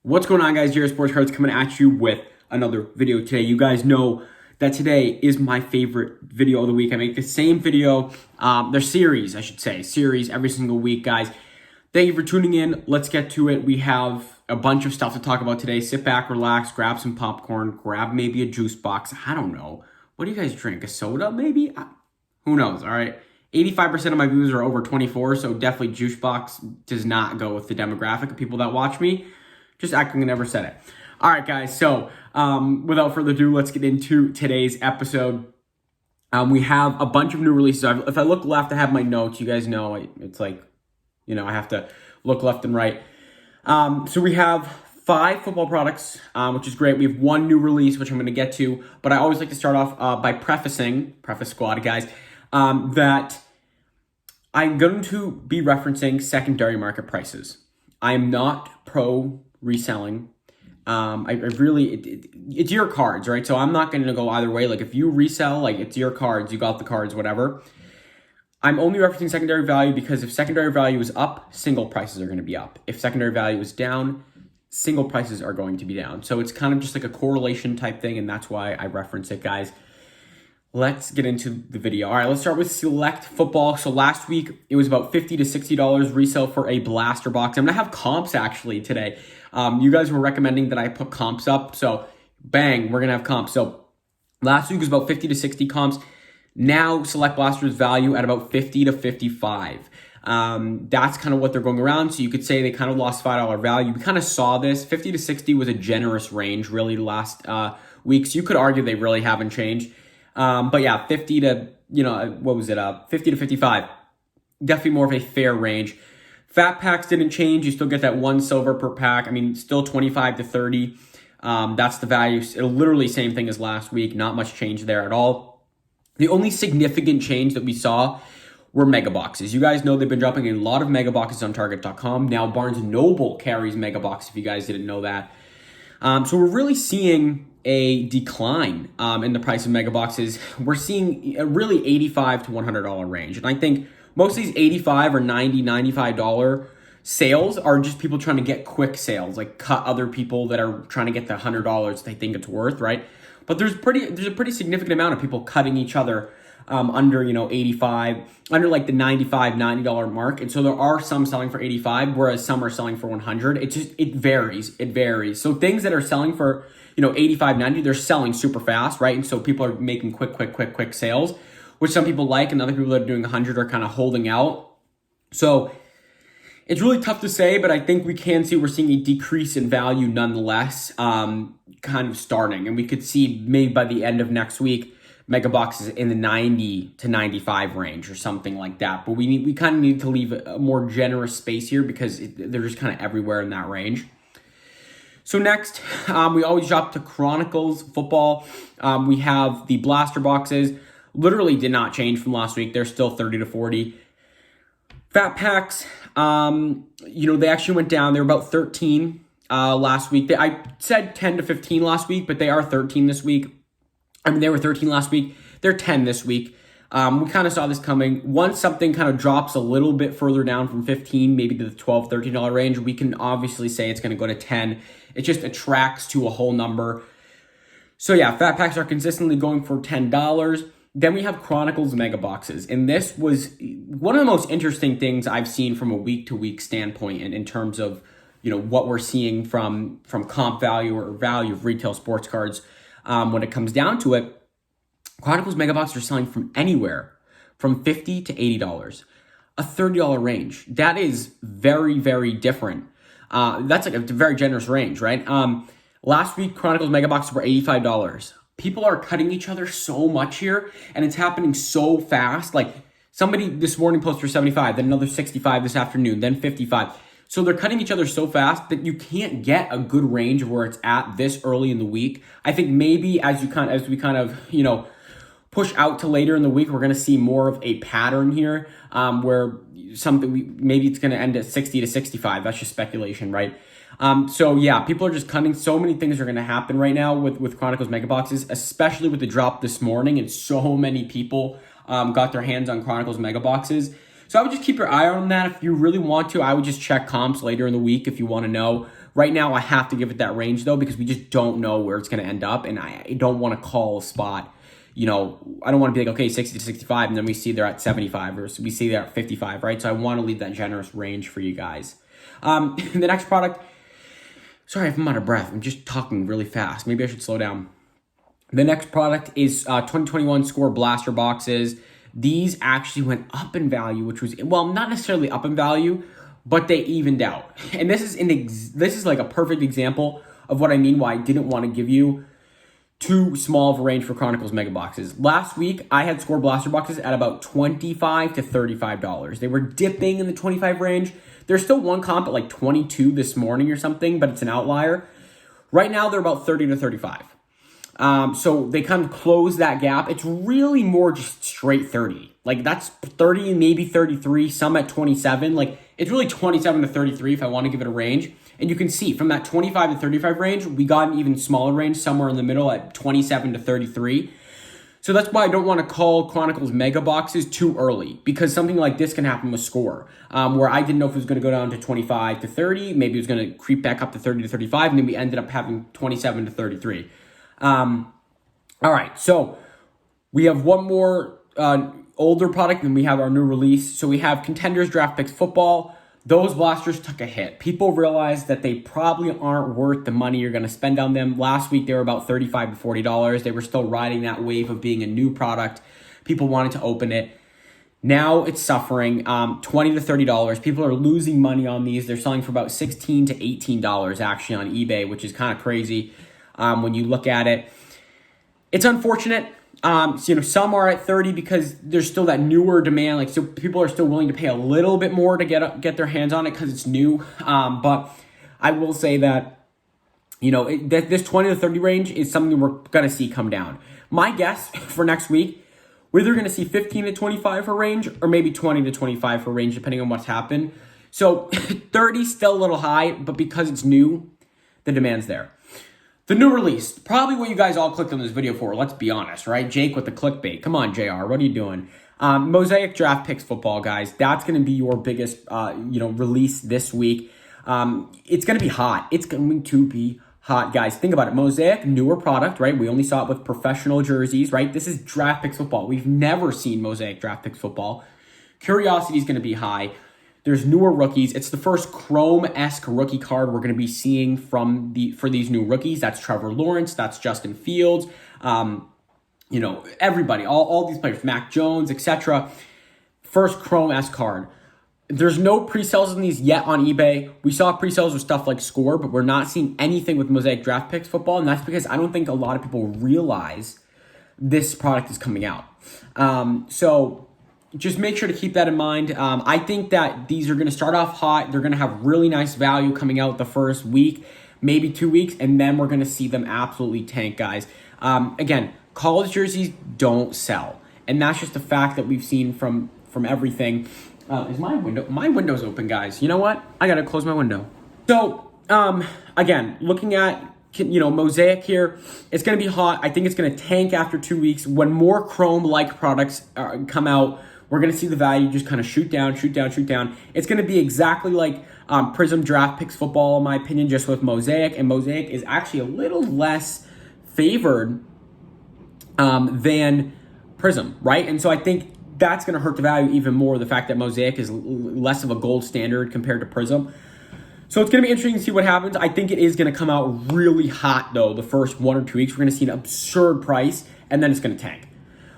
What's going on, guys? Jared Sports Cards coming at you with another video today. You guys know that today is my favorite video of the week. I make the same video, their series, I should say, series every single week, guys. Thank you for tuning in. Let's get to it. We have a bunch of stuff to talk about today. Sit back, relax, grab some popcorn, grab maybe a juice box. I don't know. What do you guys drink? A soda, maybe? Who knows, all right? 85% of my viewers are over 24, so definitely juice box does not go with the demographic of people that watch me. Just acting I never said it. All right, guys. So without further ado, let's get into today's episode. We have a bunch of new releases. If I look left, I have my notes. You guys know it's like, I have to look left and right. So we have 5 football products, which is great. We have 1 new release, which I'm going to get to. But I always like to start off by preface squad, guys, that I'm going to be referencing secondary market prices. I am not pro reselling. It's your cards, right? So I'm not going to go either way. Like if you resell, like it's your cards, you got the cards, whatever. I'm only referencing secondary value because if secondary value is up, single prices are going to be up. If secondary value is down, single prices are going to be down. So it's kind of just like a correlation type thing, and that's why I reference it, guys. Let's get into the video. All right, let's start with select football. So last week, it was about $50 to $60 resale for a blaster box. I'm going to have comps actually today. You guys were recommending that I put comps up. So bang, we're going to have comps. So last week was about 50 to 60 comps. Now select blasters value at about 50 to 55. That's kind of what they're going around. So you could say they kind of lost $5 value. We kind of saw this. 50 to 60 was a generous range really last week. So you could argue they really haven't changed. But yeah, 50 to, 50 to 55, definitely more of a fair range. Fat packs didn't change. You still get that 1 silver per pack. I mean, still 25 to 30. That's the value. It'll literally same thing as last week. Not much change there at all. The only significant change that we saw were mega boxes. You guys know they've been dropping a lot of mega boxes on Target.com. Now Barnes & Noble carries mega box if you guys didn't know that. So we're really seeing a decline in the price of mega boxes. We're seeing a really $85 to $100 range. And I think most of these $85 or $90, $95 sales are just people trying to get quick sales, like cut other people that are trying to get the $100 they think it's worth, right? But there's a pretty significant amount of people cutting each other under 85, under like the $95, $90 mark. And so there are some selling for 85, whereas some are selling for 100. It varies. So things that are selling for 85, 90, they're selling super fast, right? And so people are making quick sales, which some people like, and other people that are doing 100 are kind of holding out. So it's really tough to say, but I think we can see we're seeing a decrease in value nonetheless, kind of starting. And we could see maybe by the end of next week, mega boxes in the 90 to 95 range or something like that. But we kind of need to leave a more generous space here because they're just kind of everywhere in that range. So next, we always drop to Chronicles football. We have the blaster boxes. Literally did not change from last week. They're still 30 to 40. Fat packs, they actually went down. They were about 13 last week. I said 10 to 15 last week, but they are 13 this week. I mean, they were 13 last week. They're 10 this week. We kind of saw this coming. Once something kind of drops a little bit further down from 15, maybe to the $12, $13 range, we can obviously say it's going to go to 10. It just attracts to a whole number. So yeah, fat packs are consistently going for $10. Then we have Chronicles mega boxes. And this was one of the most interesting things I've seen from a week-to-week standpoint in terms of, what we're seeing from comp value or value of retail sports cards. When it comes down to it, Chronicles mega boxes are selling from anywhere from $50 to $80, a $30 range. That is very, very different. That's like a very generous range, right? Last week, Chronicles mega boxes were $85. People are cutting each other so much here, and it's happening so fast. Like somebody this morning posted for 75, then another 65 this afternoon, then 55. So they're cutting each other so fast that you can't get a good range of where it's at this early in the week. I think maybe as we kind of push out to later in the week, we're going to see more of a pattern here where maybe it's going to end at 60 to 65. That's just speculation, right? So yeah, people are just cutting. So many things are going to happen right now with Chronicles mega boxes, especially with the drop this morning, and so many people got their hands on Chronicles mega boxes. So I would just keep your eye on that. If you really want to, I would just check comps later in the week if you want to know. Right now, I have to give it that range, though, because we just don't know where it's going to end up, and I don't want to call a spot. I don't want to be like, okay, 60 to 65, and then we see they're at 75, or we see they're at 55, right? So I want to leave that generous range for you guys. The next product, sorry if I'm out of breath. I'm just talking really fast. Maybe I should slow down. The next product is 2021 Score Blaster boxes. These actually went up in value, which was, well, not necessarily up in value, but they evened out. And this is like a perfect example of what I mean, why I didn't want to give you too small of a range for Chronicles Mega Boxes. Last week, I had Score Blaster boxes at about $25 to $35. They were dipping in the 25 range. There's still one comp at like 22 this morning or something, but it's an outlier. Right now, they're about 30 to 35. So they kind of close that gap. It's really more just straight 30. Like that's 30, maybe 33, some at 27. Like it's really 27 to 33 if I want to give it a range. And you can see from that 25 to 35 range, we got an even smaller range somewhere in the middle at 27 to 33. So that's why I don't want to call Chronicles Mega Boxes too early, because something like this can happen with Score, where I didn't know if it was going to go down to 25 to 30, maybe it was going to creep back up to 30 to 35, and then we ended up having 27 to 33. All right, so we have one more older product, and we have our new release. So we have Contenders Draft Picks Football. Those blasters took a hit. People realized that they probably aren't worth the money you're going to spend on them. Last week, they were about $35 to $40. They were still riding that wave of being a new product. People wanted to open it. Now it's suffering, $20 to $30. People are losing money on these. They're selling for about $16 to $18 actually on eBay, which is kind of crazy when you look at it. It's unfortunate. Some are at 30 because there's still that newer demand. Like, so people are still willing to pay a little bit more to get their hands on it because it's new. But I will say that, this 20 to 30 range is something we're going to see come down. My guess for next week, we're either going to see 15 to 25 for range or maybe 20 to 25 for range, depending on what's happened. So 30 still a little high, but because it's new, the demand's there. The new release, probably what you guys all clicked on this video for, let's be honest, right? Jake with the clickbait. Come on, JR, what are you doing? MOSAIC Draft Picks Football, guys. That's going to be your biggest, release this week. It's going to be hot. It's going to be hot, guys. Think about it. MOSAIC, newer product, right? We only saw it with professional jerseys, right? This is Draft Picks Football. We've never seen MOSAIC Draft Picks Football. Curiosity is going to be high. There's newer rookies. It's the first Chrome-esque rookie card we're going to be seeing for these new rookies. That's Trevor Lawrence. That's Justin Fields. Everybody, all these players, Mac Jones, etc. First Chrome-esque card. There's no pre-sales in these yet on eBay. We saw pre-sales with stuff like Score, but we're not seeing anything with MOSAIC Draft Picks Football, and that's because I don't think a lot of people realize this product is coming out. So just make sure to keep that in mind. I think that these are going to start off hot. They're going to have really nice value coming out the first week, maybe 2 weeks, and then we're going to see them absolutely tank, guys. Again, college jerseys don't sell, and that's just a fact that we've seen from everything. Is my window's open, guys? You know what? I got to close my window. So, again, looking at MOSAIC here, it's going to be hot. I think it's going to tank after 2 weeks. When more Chrome-like products come out, we're going to see the value just kind of shoot down. It's going to be exactly like Prism Draft Picks Football, in my opinion, just with MOSAIC. And MOSAIC is actually a little less favored than Prism, right? And so I think that's going to hurt the value even more, the fact that MOSAIC is less of a gold standard compared to Prism. So it's going to be interesting to see what happens. I think it is going to come out really hot, though, the first 1 or 2 weeks. We're going to see an absurd price, and then it's going to tank.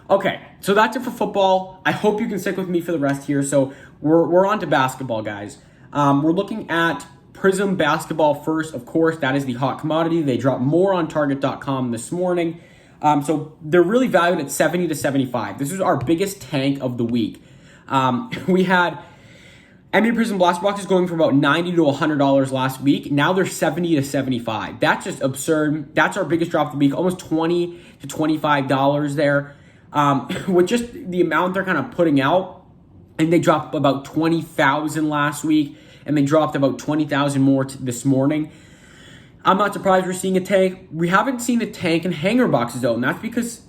Okay, so that's it for football. I hope you can stick with me for the rest here. So we're on to basketball, guys. We're looking at Prism basketball first. Of course, that is the hot commodity. They dropped more on Target.com this morning. So they're really valued at 70 to 75. This is our biggest tank of the week. We had NBA Prism Blaster boxes going for about $90 to $100 last week. Now they're 70 to 75. That's just absurd. That's our biggest drop of the week, almost $20 to $25 there. With just the amount they're kind of putting out, and they dropped about 20,000 last week, and they dropped about 20,000 more this morning. I'm not surprised we're seeing a tank. We haven't seen a tank in hanger boxes, though, and that's because,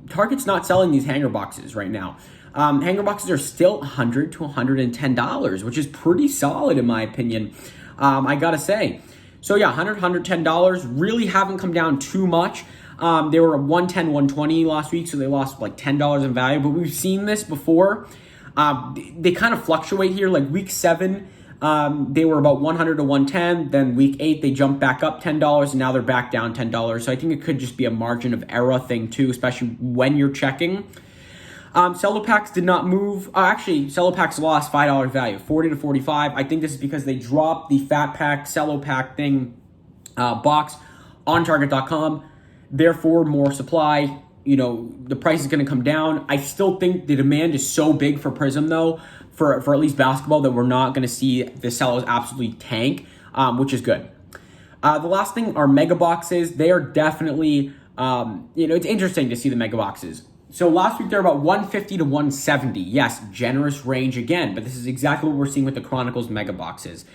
Target's not selling these hanger boxes right now. Hanger boxes are still $100 to $110, which is pretty solid in my opinion. I gotta say. So yeah, $100, $110 really haven't come down too much. They were 110, 120 last week, so they lost like $10 in value, but we've seen this before. They kind of fluctuate here. Like week 7, they were about 100 to 110. Then week 8, they jumped back up $10, and now they're back down $10. So I think it could just be a margin of error thing too, especially when you're checking. Cello packs did not move. Actually, cello packs lost $5 value, 40 to 45. I think this is because they dropped the fat pack, cello pack thing box on Target.com. Therefore, more supply. The price is going to come down. I still think the demand is so big for Prism, though, for at least basketball, that we're not going to see the cellos absolutely tank, which is good. The last thing are mega boxes. They are definitely, it's interesting to see the mega boxes. So last week, they're about 150 to 170. Yes, generous range again, but this is exactly what we're seeing with the Chronicles mega boxes.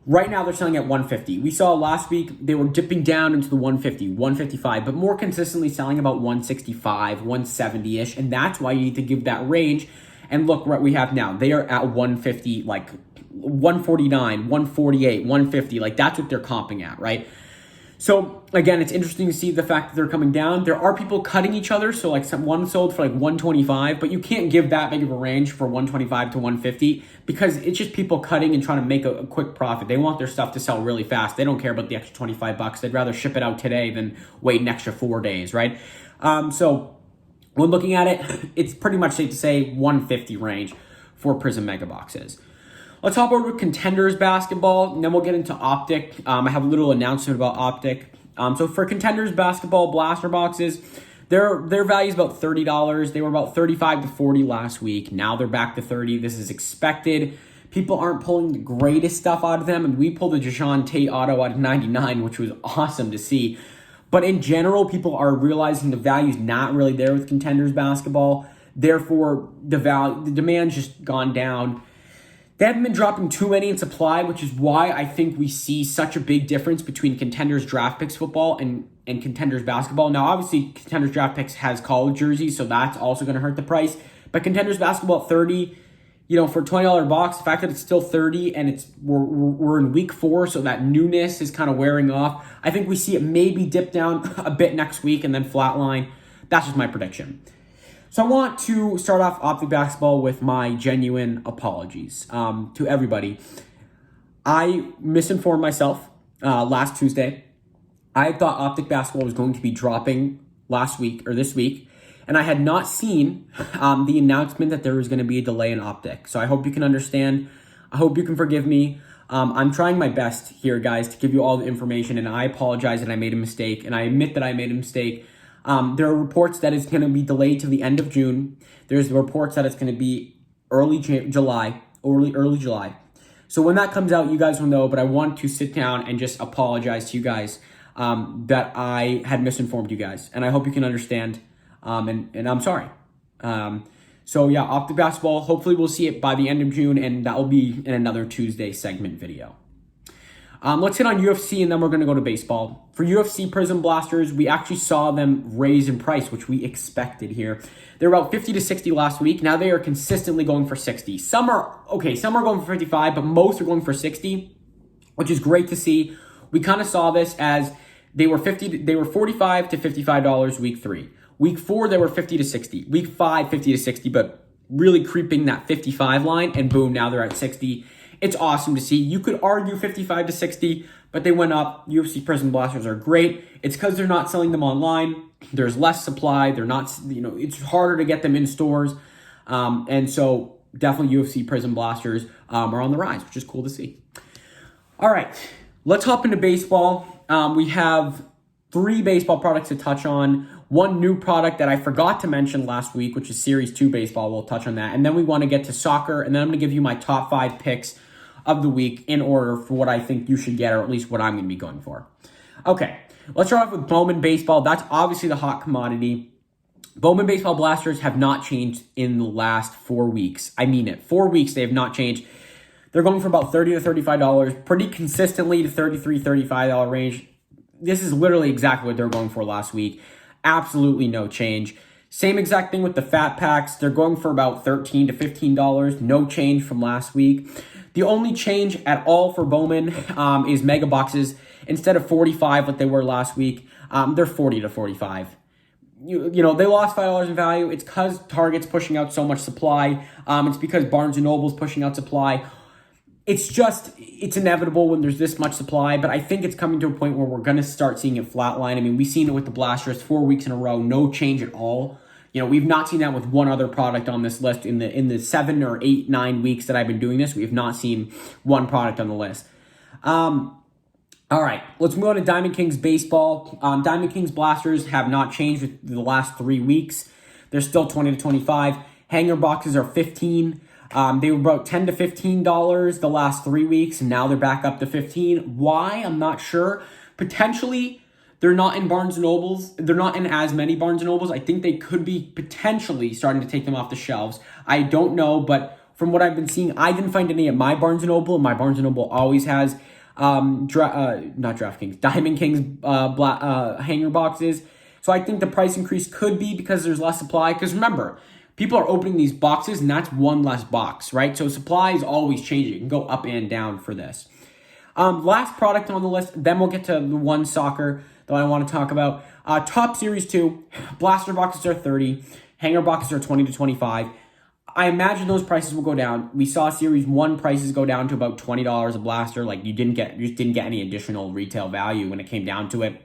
Right now, they're selling at 150. We saw last week they were dipping down into the 150, 155, but more consistently selling about 165, 170-ish, and that's why you need to give that range. And look what we have now. They are at 150, like 149, 148, 150. Like that's what they're comping at, right? So again, it's interesting to see the fact that they're coming down. There are people cutting each other. So like one sold for like 125, but you can't give that big of a range for 125 to 150 because it's just people cutting and trying to make a quick profit. They want their stuff to sell really fast. They don't care about the extra $25. They'd rather ship it out today than wait an extra 4 days, right? So when looking at it, it's pretty much safe to say 150 range for Prism Mega Boxes. Let's hop over to Contenders Basketball, and then we'll get into Optic. I have a little announcement about Optic. So for Contenders Basketball blaster boxes, their value is about $30. They were about 35 to 40 last week. Now they're back to 30. This is expected. People aren't pulling the greatest stuff out of them, and we pulled a Jashawn Tate auto out of 99, which was awesome to see. But in general, people are realizing the value is not really there with Contenders Basketball. Therefore, the demand's just gone down. They haven't been dropping too many in supply, which is why I think we see such a big difference between Contenders Draft Picks football and Contenders Basketball. Now, obviously, Contenders Draft Picks has college jerseys, so that's also going to hurt the price. But Contenders Basketball at 30, for a $20 box, the fact that it's still 30 and we're in week 4, so that newness is kind of wearing off. I think we see it maybe dip down a bit next week and then flatline. That's just my prediction. So I want to start off Optic Basketball with my genuine apologies to everybody. I misinformed myself last Tuesday. I thought Optic Basketball was going to be dropping last week or this week, and I had not seen the announcement that there was going to be a delay in Optic. So I hope you can understand. I hope you can forgive me. I'm trying my best here, guys, to give you all the information, and I apologize that I made a mistake, and I admit that I made a mistake. There are reports that it's going to be delayed till the end of June. There's reports that it's going to be early July. So when that comes out, you guys will know, but I want to sit down and just apologize to you guys that I had misinformed you guys. And I hope you can understand, and I'm sorry. So yeah, Optic Basketball, hopefully we'll see it by the end of June, and that will be in another Tuesday segment video. Let's hit on UFC, and then we're going to go to baseball. For UFC Prism Blasters, we actually saw them raise in price, which we expected here. They were about 50 to 60 last week. Now they are consistently going for 60. Some are going for 55, but most are going for 60, which is great to see. We kind of saw this as they were $45 to $55 week 3. Week 4, they were 50 to 60. Week 5, 50 to 60, but really creeping that 55 line, and boom, now they're at 60. It's awesome to see. You could argue 55 to 60, but they went up. UFC Prism Blasters are great. It's because they're not selling them online. There's less supply. They're not, it's harder to get them in stores. And so definitely UFC Prism Blasters are on the rise, which is cool to see. All right, let's hop into baseball. We have 3 baseball products to touch on. One new product that I forgot to mention last week, which is Series 2 baseball. We'll touch on that. And then we want to get to soccer, and then I'm going to give you my top 5 picks of the week in order for what I think you should get, or at least what I'm going to be going for. Okay, let's start off with Bowman Baseball. That's obviously the hot commodity. Bowman Baseball Blasters have not changed in the last 4 weeks. I mean it. 4 weeks they have not changed. They're going for about $30 to $35, pretty consistently to $33, $35 range. This is literally exactly what they were going for last week. Absolutely no change. Same exact thing with the fat packs. They're going for about $13 to $15. No change from last week. The only change at all for Bowman is mega boxes. Instead of 45 like they were last week, they're 40 to 45. You know, they lost $5 in value. It's because Target's pushing out so much supply. It's because Barnes & Noble's pushing out supply. It's inevitable when there's this much supply, but I think it's coming to a point where we're going to start seeing it flatline. I mean, we've seen it with the blasters 4 weeks in a row, no change at all. You know, we've not seen that with one other product on this list in the 7 or 8, 9 weeks that I've been doing this. We have not seen one product on the list. All right, let's move on to Diamond Kings baseball. Diamond Kings blasters have not changed with the last 3 weeks. They're still 20 to 25. Hanger boxes are 15. They were about $10 to $15 the last 3 weeks, and now they're back up to 15. Why? I'm not sure. Potentially, they're not in Barnes & Nobles. They're not in as many Barnes & Nobles. I think they could be potentially starting to take them off the shelves. I don't know, but from what I've been seeing, I didn't find any at my Barnes & Noble. My Barnes & Noble always has not DraftKings, Diamond Kings hanger boxes. So I think the price increase could be because there's less supply. Because remember, people are opening these boxes, and that's one less box, right? So supply is always changing. It can go up and down for this. Last product on the list, then we'll get to the one soccer that I want to talk about. Top Series 2, blaster boxes are 30, hanger boxes are 20 to 25. I imagine those prices will go down. We saw Series 1 prices go down to about $20 a blaster. Like you just didn't get any additional retail value when it came down to it.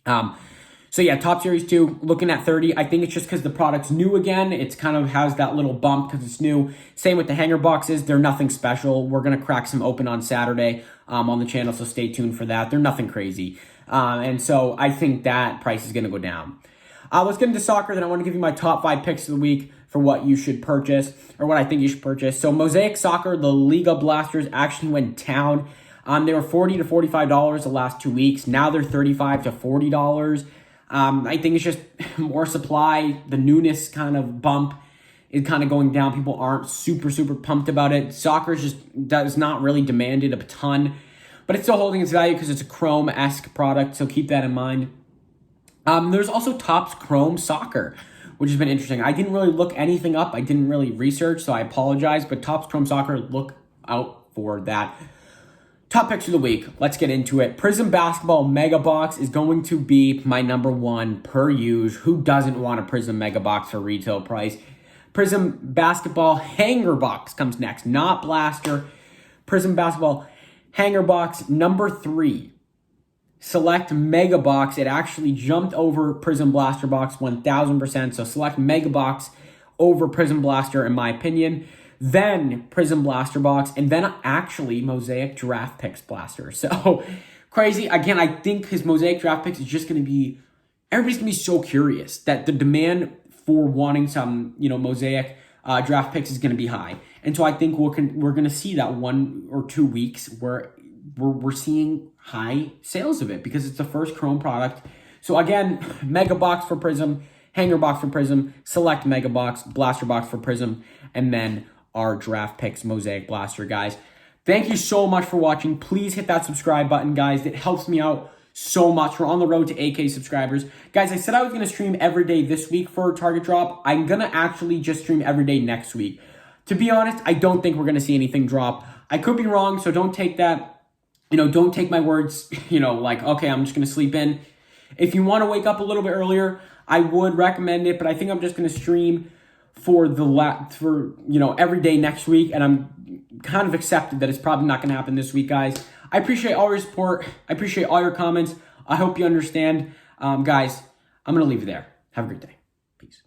So yeah, Top Series 2, looking at 30. I think it's just because the product's new again. It's kind of has that little bump because it's new. Same with the hanger boxes. They're nothing special. We're going to crack some open on Saturday on the channel, so stay tuned for that. They're nothing crazy. And so I think that price is going to go down. Let's get into soccer. Then I want to give you my top 5 picks of the week for what you should purchase or what I think you should purchase. So MOSAIC Soccer, the Liga blasters actually went down. They were $40 to $45 the last 2 weeks. Now they're $35 to $40. I think it's just more supply. The newness kind of bump is kind of going down. People aren't super pumped about it. Soccer does not really demanded a ton, but it's still holding its value because it's a Chrome-esque product, so keep that in mind. There's also Topps Chrome Soccer, which has been interesting. I didn't really look anything up. I didn't really research, so I apologize, but Topps Chrome Soccer, look out for that. Top picks of the week. Let's get into it. Prism Basketball Mega Box is going to be my number 1 per use. Who doesn't want a Prism Mega Box for retail price? Prism Basketball Hanger Box comes next, not Blaster. Prism Basketball Hanger Box number 3. Select Mega Box. It actually jumped over Prism Blaster Box 1000%. So select Mega Box over Prism Blaster in my opinion. Then Prism Blaster Box, and then actually MOSAIC Draft Picks Blaster. So crazy. Again, I think his MOSAIC Draft Picks is just going to be, everybody's going to be so curious that the demand for wanting some, MOSAIC Draft Picks is going to be high. And so I think we're going to see that 1 or 2 weeks where we're seeing high sales of it because it's the first Chrome product. So again, Mega Box for Prism, Hanger Box for Prism, Select Mega Box, Blaster Box for Prism, and then our Draft Picks MOSAIC Blaster, guys. Thank you so much for watching. Please hit that subscribe button, guys. It helps me out so much. We're on the road to 8K subscribers. Guys, I said I was going to stream every day this week for Target Drop. I'm going to actually just stream every day next week. To be honest, I don't think we're going to see anything drop. I could be wrong, so don't take that, don't take my words, like, okay, I'm just going to sleep in. If you want to wake up a little bit earlier, I would recommend it, but I think I'm just going to stream for every day next week, and I'm kind of accepted that it's probably not going to happen this week, guys. I appreciate all your support. I appreciate all your comments. I hope you understand. Guys, I'm going to leave you there. Have a great day. Peace.